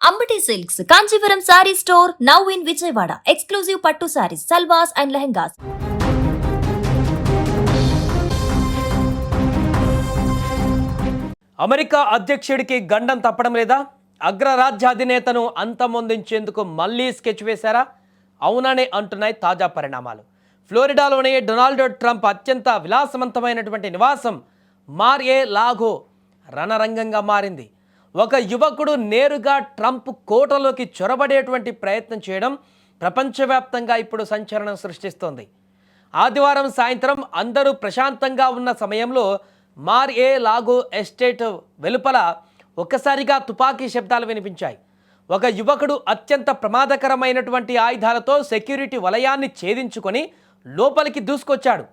Ambati silks Kanchipuram sorry store now in Vijayawada. Exclusive పట్టు saris, సల్వాస్ and lehengas. America అధ్యక్షుడికి గండం తప్పడం లేదా? అగ్రరాజ్యాధినేతను అంతమొందించేందుకు మళ్లీ స్కెచ్ వేశారా? అవుననే అంటున్నాయి తాజా పరిణామాలు. ఫ్లోరిడాలోని డొనాల్డ్ ట్రంప్ అత్యంత విలాసవంతమైనటువంటి నివాసం మార్-ఏ-లాగో రణరంగంగా మారింది. ఒక యువకుడు నేరుగా ట్రంప్ కోటలోకి చొరబడేటువంటి ప్రయత్నం చేయడం ప్రపంచవ్యాప్తంగా ఇప్పుడు సంచలనం సృష్టిస్తోంది. ఆదివారం సాయంత్రం అందరూ ప్రశాంతంగా ఉన్న సమయంలో మార్-ఏ-లాగో ఎస్టేట్ వెలుపల ఒక్కసారిగా తుపాకీ శబ్దాలు వినిపించాయి. ఒక యువకుడు అత్యంత ప్రమాదకరమైనటువంటి ఆయుధాలతో సెక్యూరిటీ వలయాన్ని ఛేదించుకొని లోపలికి దూసుకొచ్చాడు.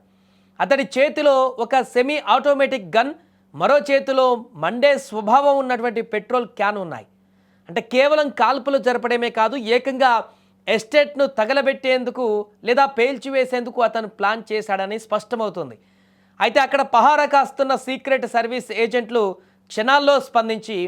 అతడి చేతిలో ఒక సెమీ ఆటోమేటిక్ గన్, మరో చేతిలో మండే స్వభావం ఉన్నటువంటి పెట్రోల్ క్యాన్ ఉన్నాయి. అంటే కేవలం కాల్పులు జరపడమే కాదు, ఏకంగా ఎస్టేట్ను తగలబెట్టేందుకు లేదా పేల్చివేసేందుకు అతను ప్లాన్ చేశాడని స్పష్టమవుతుంది. అయితే అక్కడ పహారా కాస్తున్న సీక్రెట్ సర్వీస్ ఏజెంట్లు క్షణాల్లో స్పందించి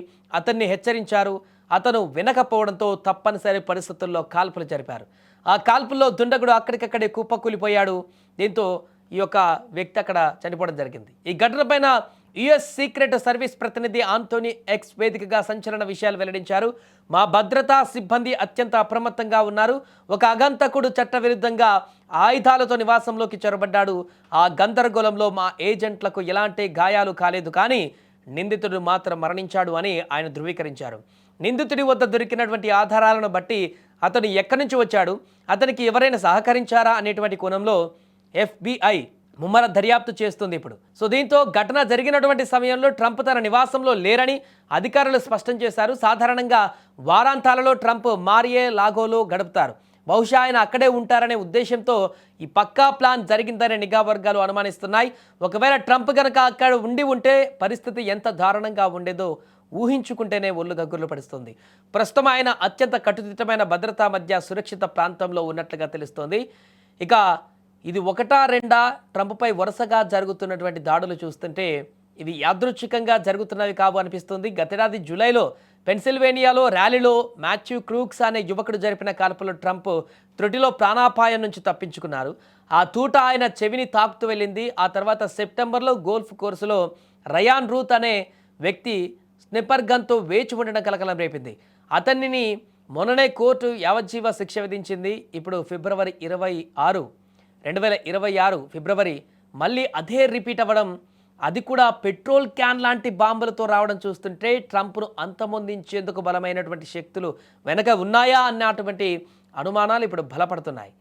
అతన్ని హెచ్చరించారు. అతను వినకపోవడంతో తప్పనిసరి పరిస్థితుల్లో కాల్పులు జరిపారు. ఆ కాల్పుల్లో దుండగుడు అక్కడికక్కడే కుప్పకూలిపోయాడు. దీంతో ఈ యొక్క వ్యక్తి అక్కడ చనిపోవడం జరిగింది. ఈ ఘటనపైన యుఎస్ సీక్రెట్ సర్వీస్ ప్రతినిధి ఆంటోనీ ఎక్స్ వేదికగా సంచలన విషయాలు వెల్లడించారు. మా భద్రతా సిబ్బంది అత్యంత అప్రమత్తంగా ఉన్నారు. ఒక అగంతకుడు చట్టవిరుద్ధంగా ఆయుధాలతో నివాసంలోకి చొరబడ్డాడు. ఆ గందరగోళంలో మా ఏజెంట్లకు ఎలాంటి గాయాలు కాలేదు, కానీ నిందితుడు మాత్రం మరణించాడు అని ఆయన ధృవీకరించారు. నిందితుడి వద్ద దొరికినటువంటి ఆధారాలను బట్టి అతను ఎక్కడి నుంచి వచ్చాడు, అతనికి ఎవరైనా సహకరించారా అనేటువంటి కోణంలో FBI ముమ్మర దర్యాప్తు చేస్తుంది ఇప్పుడు. సో దీంతో ఘటన జరిగినటువంటి సమయంలో ట్రంప్ తన నివాసంలో లేరని అధికారులు స్పష్టం చేశారు. సాధారణంగా వారాంతాలలో ట్రంప్ మార్-ఏ-లాగోలో గడుపుతారు. బహుశా ఆయన అక్కడే ఉంటారనే ఉద్దేశంతో ఈ పక్కా ప్లాన్ జరిగిందని నిఘా వర్గాలు అనుమానిస్తున్నాయి. ఒకవేళ ట్రంప్ కనుక అక్కడ ఉంటే పరిస్థితి ఎంత దారుణంగా ఉండేదో ఊహించుకుంటేనే ఒళ్ళు గగ్గుర్లు పడుస్తుంది. ప్రస్తుతం ఆయన అత్యంత కట్టుదిట్టమైన భద్రతా మధ్య సురక్షిత ప్రాంతంలో ఉన్నట్లుగా తెలుస్తోంది. ఇక ఇది ఒకటా రెండా ట్రంప్పై వరుసగా జరుగుతున్నటువంటి దాడులు చూస్తుంటే ఇవి యాదృచ్ఛికంగా జరుగుతున్నవి కావు అనిపిస్తుంది. గతేడాది జూలైలో పెన్సిల్వేనియాలో ర్యాలీలో మాథ్యూ క్రూక్స్ అనే యువకుడు జరిపిన కాల్పులో ట్రంప్ త్రుటిలో ప్రాణాపాయం నుంచి తప్పించుకున్నారు. ఆ తూట ఆయన చెవిని తాకుతూ వెళ్ళింది. ఆ తర్వాత సెప్టెంబర్లో గోల్ఫ్ కోర్సులో రయాన్ రూత్ అనే వ్యక్తి స్నిప్పర్ గన్తో వేచి ఉండడం కలకలం రేపింది. అతనిని మొన్ననే కోర్టు యావజ్జీవ శిక్ష విధించింది. ఇప్పుడు ఫిబ్రవరి 2026 ఫిబ్రవరి మళ్ళీ అదే రిపీట్ అవ్వడం, అది కూడా పెట్రోల్ క్యాన్ లాంటి బాంబులతో రావడం చూస్తుంటే ట్రంప్ను అంతమొందించేందుకు బలమైనటువంటి శక్తులు వెనక ఉన్నాయా అన్నటువంటి అనుమానాలు ఇప్పుడు బలపడుతున్నాయి.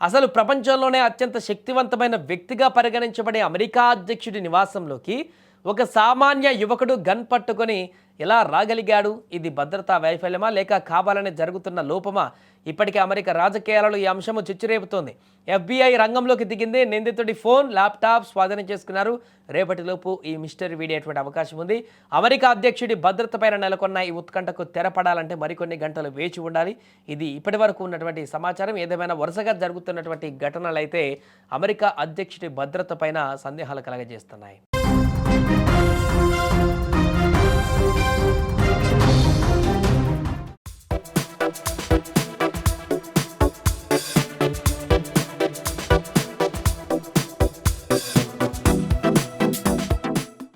అసలు ప్రపంచంలోనే అత్యంత శక్తివంతమైన వ్యక్తిగా పరిగణించబడే అమెరికా అధ్యక్షుడి నివాసంలోకి ఒక సామాన్య యువకుడు గన్ పట్టుకొని ఎలా రాగలిగాడు? ఇది భద్రతా వైఫల్యమా లేక కావాలనే జరుగుతున్న లోపమా? ఇప్పటికే అమెరికా రాజకీయాలలో ఈ అంశము చిచ్చురేపుతోంది. FBI రంగంలోకి దిగింది. నిందితుడి ఫోన్, ల్యాప్టాప్ స్వాధీనం చేసుకున్నారు. రేపటిలోపు ఈ మిస్టరీ వీడేటువంటి అవకాశం ఉంది. అమెరికా అధ్యక్షుడి భద్రతపైన నెలకొన్న ఈ ఉత్కంఠకు తెరపడాలంటే మరికొన్ని గంటలు వేచి ఉండాలి. ఇది ఇప్పటి వరకు ఉన్నటువంటి సమాచారం. ఏదేమైనా వరుసగా జరుగుతున్నటువంటి ఘటనలు అయితే అమెరికా అధ్యక్షుడి భద్రత పైన సందేహాలు కలగజేస్తున్నాయి.